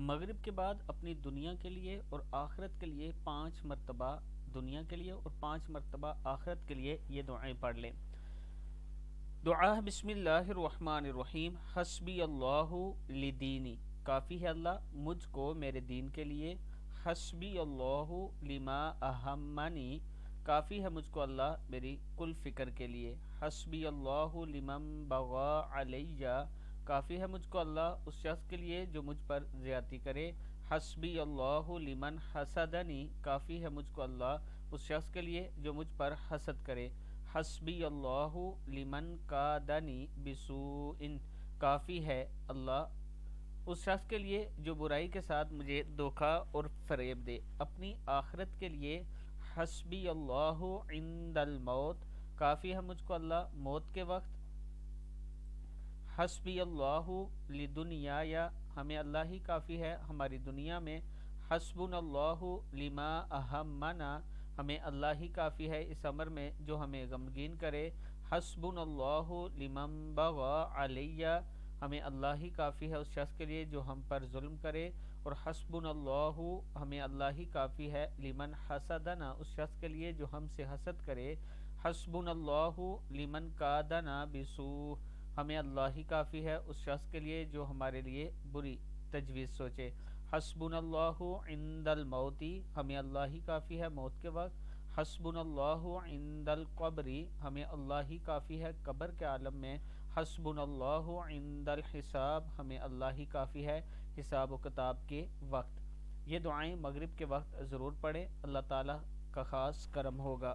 مغرب کے بعد اپنی دنیا کے لیے اور آخرت کے لیے 5 مرتبہ دنیا کے لیے اور 5 مرتبہ آخرت کے لیے یہ دعائیں پڑھ لیں۔ دعا بسم اللہ الرحمن الرحیم۔ حسبی اللہ لدینی، کافی ہے اللہ مجھ کو میرے دین کے لیے۔ حسبی اللہ لما اہمنی، کافی ہے مجھ کو اللہ میری کل فکر کے لیے۔ حسبی اللہ لمن بغى علیہ، کافی ہے مجھ کو اللہ اس شخص کے لیے جو مجھ پر زیادتی کرے۔ حسبی اللہ لمن حسدنی، کافی ہے مجھ کو اللہ اس شخص کے لیے جو مجھ پر حسد کرے۔ حسبی اللہ لمن کادنی بسوء، کافی ہے اللہ اس شخص کے لیے جو برائی کے ساتھ مجھے دھوکا اور فریب دے۔ اپنی آخرت کے لیے حسبی اللہ عند الموت، کافی ہے مجھ کو اللہ موت کے وقت۔ حسبی اللہ لدنیای، ہمیں اللہ ہی کافی ہے ہماری دنیا میں۔ حسبنا اللہ لما اہمنا، ہمیں اللہ ہی کافی ہے اس امر میں جو ہمیں غمگین کرے۔ حسبنا اللہ لمن بغى علیہ، ہمیں اللہ ہی کافی ہے اس شخص کے لیے جو ہم پر ظلم کرے۔ اور حسبنا اللہ، ہمیں اللہ ہی کافی ہے لمن حسدنا، اس شخص کے لیے جو ہم سے حسد کرے۔ حسبنا اللہ لمن کادنا بسوء، ہمیں اللہ ہی کافی ہے اس شخص کے لیے جو ہمارے لیے بری تجویز سوچے۔ حسبنا اللہ عند الموت، ہمیں اللہ ہی کافی ہے موت کے وقت۔ حسبنا اللہ عند القبر، ہمیں اللہ ہی کافی ہے قبر کے عالم میں۔ حسبنا اللہ عند الحساب، ہمیں اللہ ہی کافی ہے حساب و کتاب کے وقت۔ یہ دعائیں مغرب کے وقت ضرور پڑھیں، اللہ تعالیٰ کا خاص کرم ہوگا۔